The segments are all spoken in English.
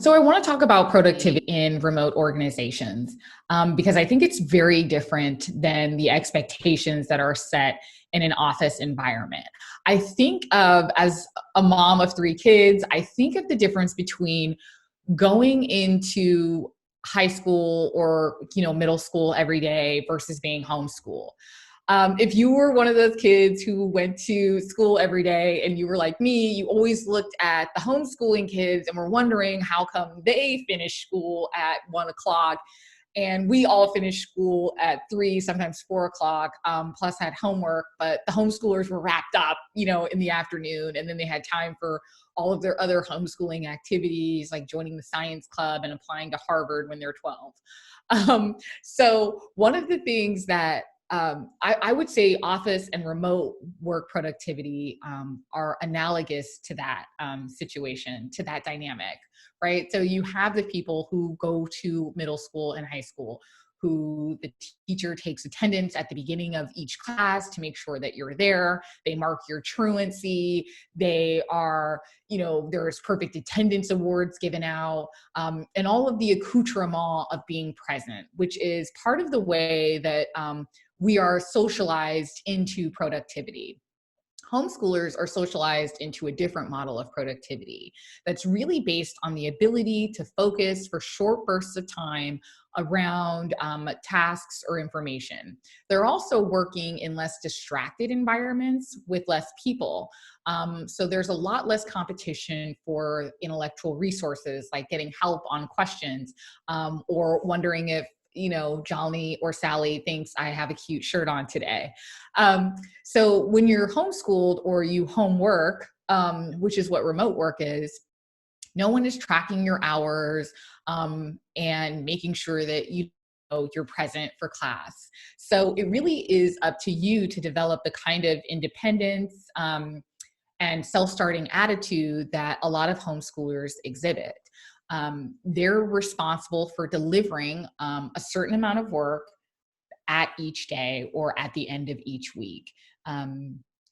So I want to talk about productivity in remote organizations because I think it's very different than the expectations that are set in an office environment. I think of, as a mom of three kids, I think of the difference between going into high school or middle school every day versus being homeschooled. If you were one of those kids who went to school every day and you were like me, you always looked at the homeschooling kids and were wondering how come they finished school at 1 o'clock and we all finished school at 3, sometimes 4 o'clock, plus had homework, but the homeschoolers were wrapped up, in the afternoon. And then they had time for all of their other homeschooling activities, like joining the science club and applying to Harvard when they're 12. So one of the things that I would say office and remote work productivity are analogous to that situation, to that dynamic, right? So you have the people who go to middle school and high school, who the teacher takes attendance at the beginning of each class to make sure that you're there. They mark your truancy. They are, there's perfect attendance awards given out, and all of the accoutrement of being present, which is part of the way that we are socialized into productivity. Homeschoolers are socialized into a different model of productivity that's really based on the ability to focus for short bursts of time around tasks or information. They're also working in less distracted environments with less people. So there's a lot less competition for intellectual resources, like getting help on questions, or wondering if Johnny or Sally thinks I have a cute shirt on today. So when you're homeschooled or you homework, which is what remote work is, no one is tracking your hours and making sure that you're present for class. So it really is up to you to develop the kind of independence and self-starting attitude that a lot of homeschoolers exhibit. They're responsible for delivering a certain amount of work at each day or at the end of each week.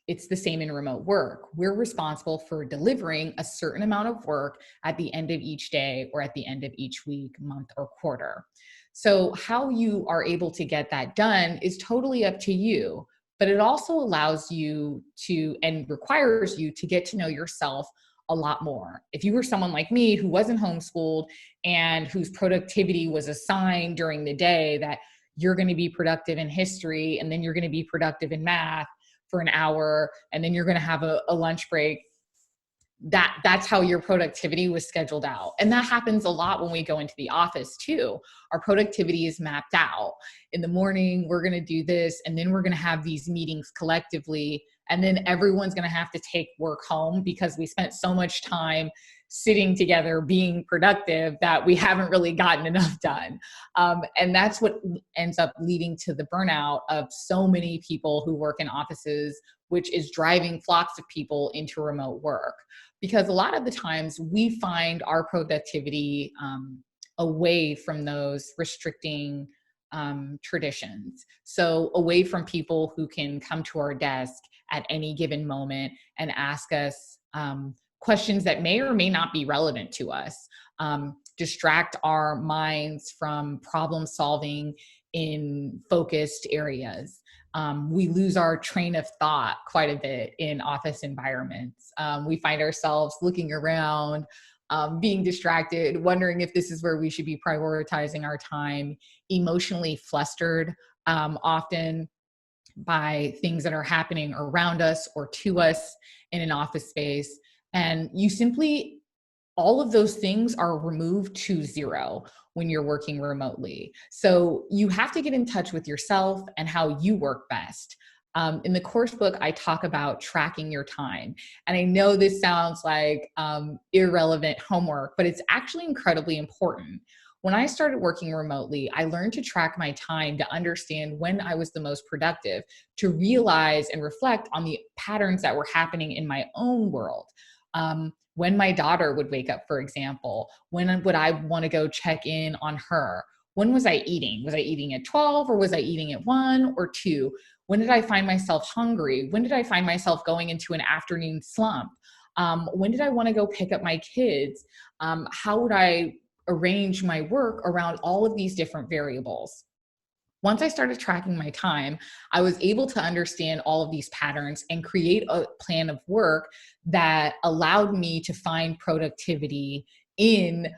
It's the same in remote work. We're responsible for delivering a certain amount of work at the end of each day or at the end of each week, month, or quarter. So how you are able to get that done is totally up to you, but it also allows you to and requires you to get to know yourself a lot more. If you were someone like me who wasn't homeschooled and whose productivity was assigned during the day, that you're going to be productive in history and then you're going to be productive in math for an hour and then you're going to have a lunch break, that's how your productivity was scheduled out. And that happens a lot when we go into the office too. Our productivity is mapped out. In the morning, we're going to do this, and then we're going to have these meetings collectively, and then everyone's going to have to take work home because we spent so much time sitting together being productive that we haven't really gotten enough done. And that's what ends up leading to the burnout of so many people who work in offices, which is driving flocks of people into remote work. Because a lot of the times we find our productivity away from those restricting traditions. So away from people who can come to our desk at any given moment and ask us questions that may or may not be relevant to us, distract our minds from problem solving in focused areas. We lose our train of thought quite a bit in office environments. We find ourselves looking around, being distracted, wondering if this is where we should be prioritizing our time, emotionally flustered, often by things that are happening around us or to us in an office space. And you simply, all of those things are removed to zero when you're working remotely. So you have to get in touch with yourself and how you work best. In the course book, I talk about tracking your time. And I know this sounds like irrelevant homework, but it's actually incredibly important. When I started working remotely, I learned to track my time to understand when I was the most productive, to realize and reflect on the patterns that were happening in my own world. When my daughter would wake up, for example, when would I want to go check in on her? When was I eating? Was I eating at 12 or was I eating at 1 or 2? When did I find myself hungry? When did I find myself going into an afternoon slump? When did I want to go pick up my kids? How would I arrange my work around all of these different variables? Once I started tracking my time, I was able to understand all of these patterns and create a plan of work that allowed me to find productivity in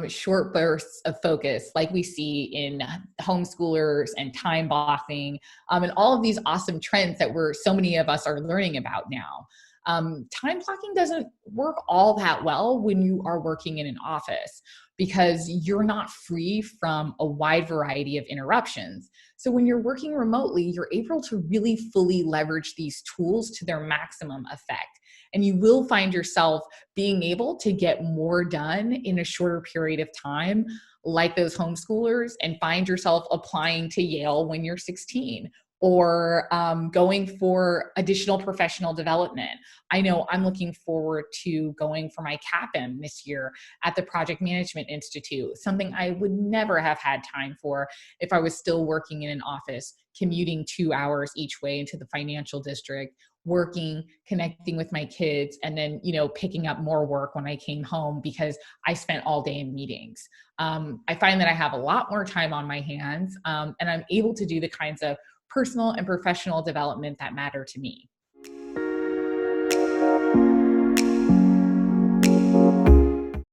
short bursts of focus, like we see in homeschoolers and time blocking, and all of these awesome trends that so many of us are learning about now. Time blocking doesn't work all that well when you are working in an office because you're not free from a wide variety of interruptions. So when you're working remotely, you're able to really fully leverage these tools to their maximum effect. And you will find yourself being able to get more done in a shorter period of time, like those homeschoolers, and find yourself applying to Yale when you're 16, or going for additional professional development. I know I'm looking forward to going for my CAPM this year at the Project Management Institute, something I would never have had time for if I was still working in an office, commuting 2 hours each way into the financial district, working, connecting with my kids, and then, picking up more work when I came home because I spent all day in meetings. I find that I have a lot more time on my hands, and I'm able to do the kinds of personal and professional development that matter to me.